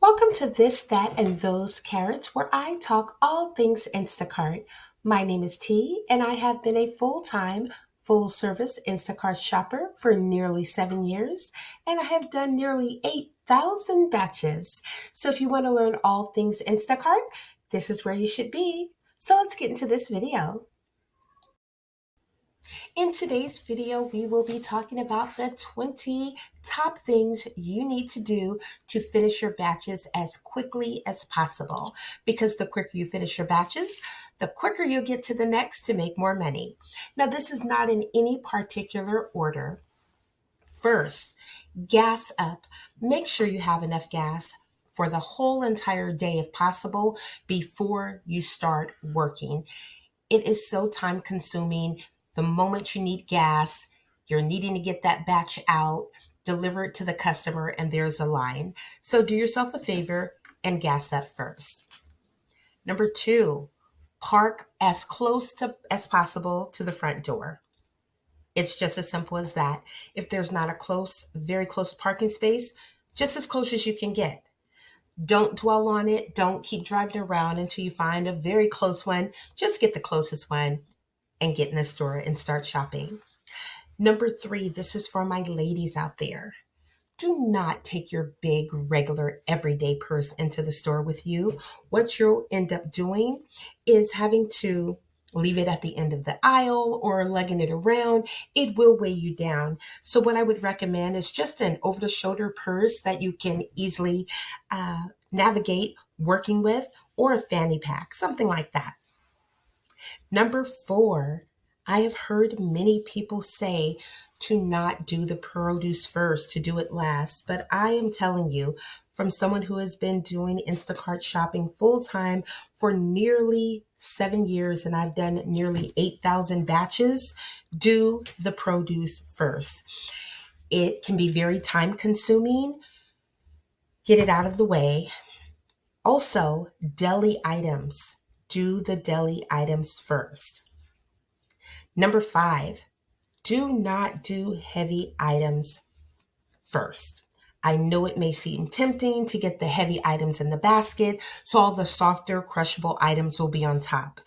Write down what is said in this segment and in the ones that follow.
Welcome to This, That, and Those Carrots, where I talk all things Instacart. My name is T, and I have been a full-time, full-service Instacart shopper for nearly 7 years, and I have done nearly 8,000 batches. So if you want to learn all things Instacart, this is where you should be. So let's get into this video. In today's video, we will be talking about the 20 top things you need to do to finish your batches as quickly as possible. Because the quicker you finish your batches, the quicker you'll get to the next to make more money. Now, this is not in any particular order. First, gas up. Make sure you have enough gas for the whole entire day if possible before you start working. It is so time consuming. The moment you need gas, you're needing to get that batch out, deliver it to the customer, and there's a line. So do yourself a favor and gas up first. Number two, park as close to as possible to the front door. It's just as simple as that. If there's not a very close parking space, just as close as you can get. Don't dwell on it. Don't keep driving around until you find a very close one. Just get the closest one and get in the store and start shopping. Number three, this is for my ladies out there. Do not take your big, regular, everyday purse into the store with you. What you'll end up doing is having to leave it at the end of the aisle or lugging it around. It will weigh you down. So what I would recommend is just an over-the-shoulder purse that you can easily navigate working with, or a fanny pack, something like that. Number four, I have heard many people say to not do the produce first, to do it last. But I am telling you, from someone who has been doing Instacart shopping full time for nearly 7 years, and I've done nearly 8,000 batches, do the produce first. It can be very time consuming. Get it out of the way. Also, deli items. Do the deli items first. Number five, do not do heavy items first. I know it may seem tempting to get the heavy items in the basket, so all the softer, crushable items will be on top.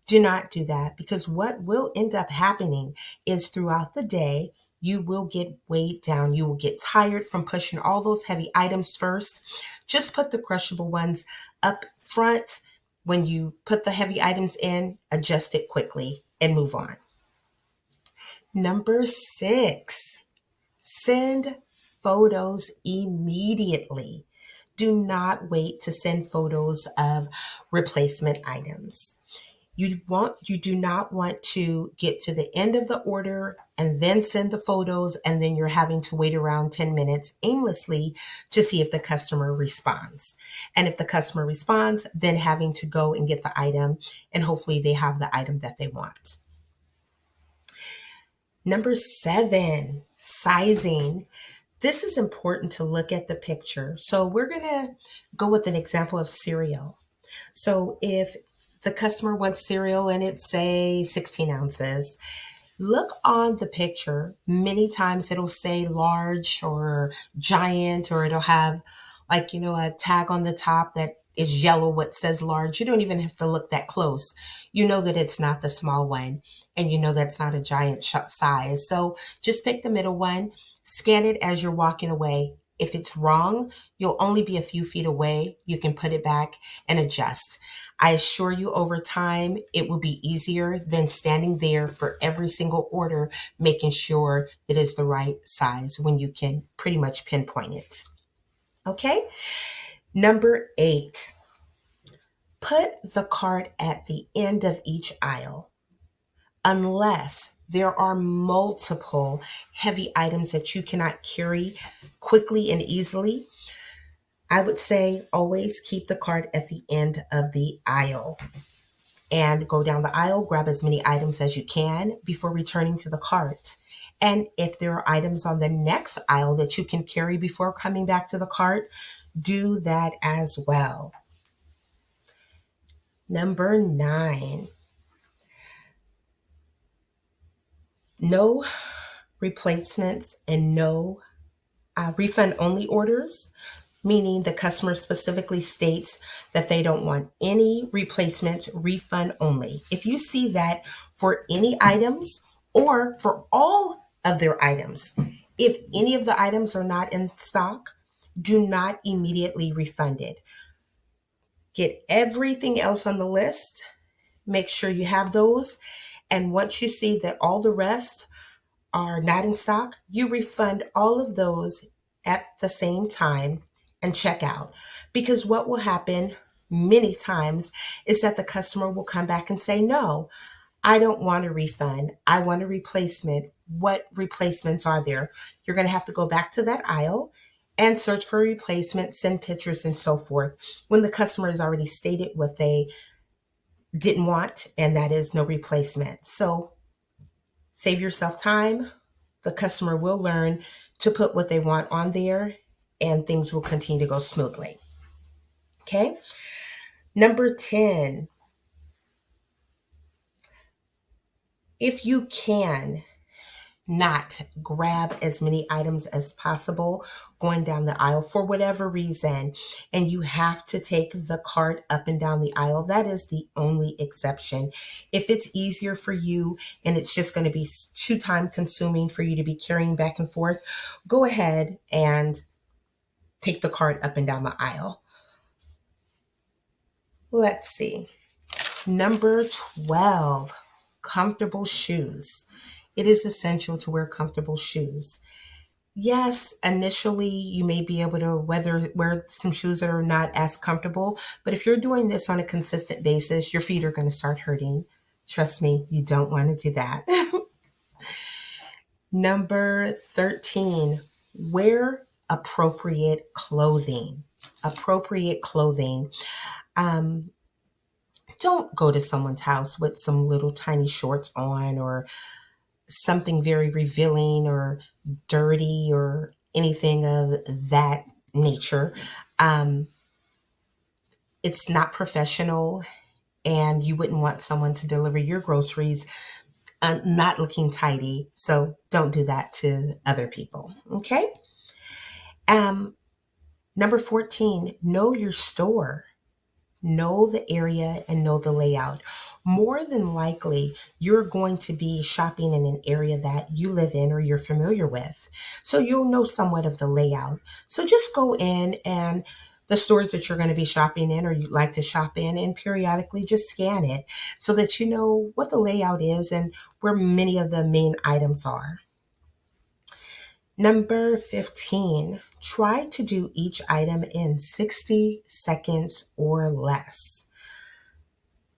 Do not do that, because what will end up happening is throughout the day, you will get weighed down. You will get tired from pushing all those heavy items first. Just put the crushable ones up front. When you put the heavy items in, adjust it quickly and move on. Number six, send photos immediately. Do not wait to send photos of replacement items. You do not want to get to the end of the order and then send the photos, and then you're having to wait around 10 minutes aimlessly to see if the customer responds. And if the customer responds, then having to go and get the item, and hopefully they have the item that they want. Number seven, sizing. This is important to look at the picture. So we're going to go with an example of cereal. So if the customer wants cereal and it's, say, 16 ounces, look on the picture. Many times it'll say large or giant, or it'll have a tag on the top that is yellow, what says large. You don't even have to look that close. You know that it's not the small one, and you know that's not a giant size. So just pick the middle one, scan it as you're walking away. If it's wrong, you'll only be a few feet away. You can put it back and adjust. I assure you, over time, it will be easier than standing there for every single order, making sure that it's the right size when you can pretty much pinpoint it. Okay? Number eight, put the cart at the end of each aisle. Unless there are multiple heavy items that you cannot carry quickly and easily, I would say always keep the cart at the end of the aisle and go down the aisle, grab as many items as you can before returning to the cart. And if there are items on the next aisle that you can carry before coming back to the cart, do that as well. Number nine, no replacements and no refund only orders. meaning the customer specifically states that they don't want any replacements, refund only. If you see that for any items or for all of their items, if any of the items are not in stock, do not immediately refund it. Get everything else on the list, make sure you have those, and once you see that all the rest are not in stock, you refund all of those at the same time and check out. Because what will happen many times is that the customer will come back and say, no, I don't want a refund. I want a replacement. What replacements are there? You're going to have to go back to that aisle and search for a replacement, send pictures and so forth when the customer has already stated what they didn't want, and that is no replacement. So save yourself time. The customer will learn to put what they want on there and things will continue to go smoothly. Okay. Number 10, if you can not grab as many items as possible going down the aisle for whatever reason, and you have to take the cart up and down the aisle, that is the only exception. If it's easier for you and it's just going to be too time consuming for you to be carrying back and forth, go ahead and take the cart up and down the aisle. Let's see. Number 12, comfortable shoes. It is essential to wear comfortable shoes. Yes, initially you may be able to wear some shoes that are not as comfortable, but if you're doing this on a consistent basis, your feet are going to start hurting. Trust me, you don't want to do that. Number 13, wear appropriate clothing. Appropriate clothing. Um, don't go to someone's house with some little tiny shorts on or something very revealing or dirty or anything of that nature. Um, it's not professional, and you wouldn't want someone to deliver your groceries not looking tidy. So don't do that to other people. Okay. Um, Number 14, know your store. Know the area and know the layout. More than likely, you're going to be shopping in an area that you live in or you're familiar with. So you'll know somewhat of the layout. So just go in and the stores that you're going to be shopping in or you'd like to shop in, and periodically just scan it so that you know what the layout is and where many of the main items are. Number 15, try to do each item in 60 seconds or less.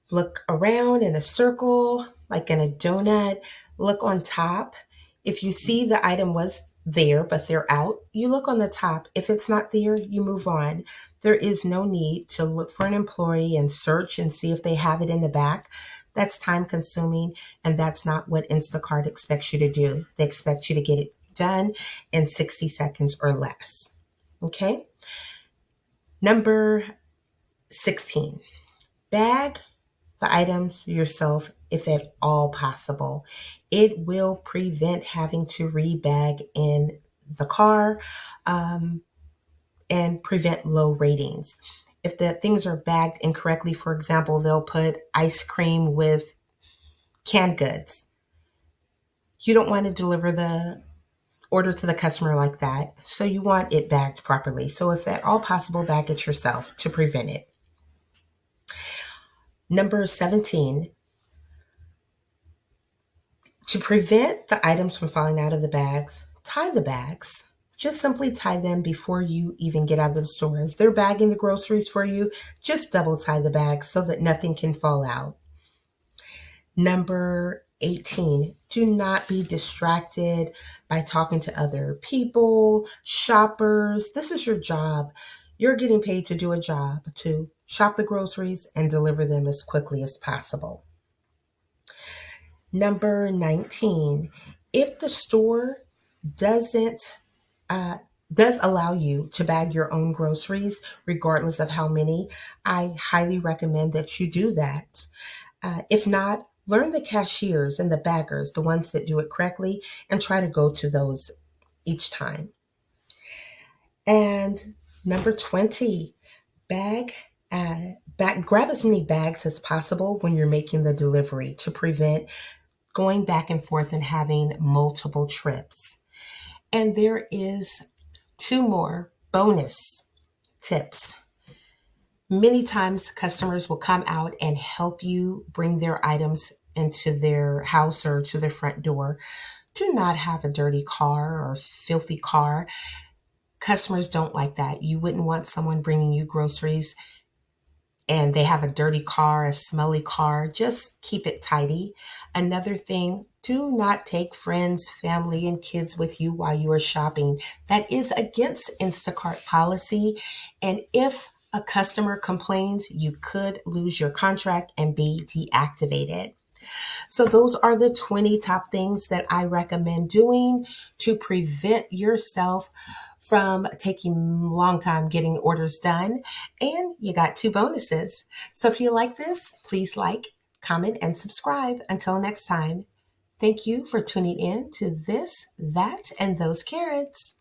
Look around in a circle, like in a donut. Look on top. If you see the item was there, but they're out, you look on the top. If it's not there, you move on. There is no need to look for an employee and search and see if they have it in the back. That's time consuming, and that's not what Instacart expects you to do. They expect you to get it done in 60 seconds or less. Okay? Number 16, bag the items yourself if at all possible. It will prevent having to rebag in the car and prevent low ratings. If the things are bagged incorrectly, for example, they'll put ice cream with canned goods. You don't want to deliver the order to the customer like that. So you want it bagged properly. So if at all possible, bag it yourself to prevent it. Number 17, to prevent the items from falling out of the bags, tie the bags. Just simply tie them before you even get out of the store. As they're bagging the groceries for you, just double tie the bags so that nothing can fall out. Number 18, do not be distracted by talking to other people, shoppers. This is your job. You're getting paid to do a job, to shop the groceries and deliver them as quickly as possible. Number 19, if the store doesn't does allow you to bag your own groceries, regardless of how many, I highly recommend that you do that. If not, learn the cashiers and the baggers, the ones that do it correctly, and try to go to those each time. And Number 20, bag, grab as many bags as possible when you're making the delivery to prevent going back and forth and having multiple trips. And there is two more bonus tips. Many times customers will come out and help you bring their items into their house or to their front door. Do not have a dirty car or filthy car. Customers don't like that. You wouldn't want someone bringing you groceries and they have a dirty car, a smelly car. Just keep it tidy. Another thing, do not take friends, family, and kids with you while you are shopping. That is against Instacart policy. And if a customer complains, you could lose your contract and be deactivated. So those are the 20 top things that I recommend doing to prevent yourself from taking a long time getting orders done. And you got two bonuses. So if you like this, please like, comment, and subscribe. Until next time, thank you for tuning in to This, That, and Those Carrots.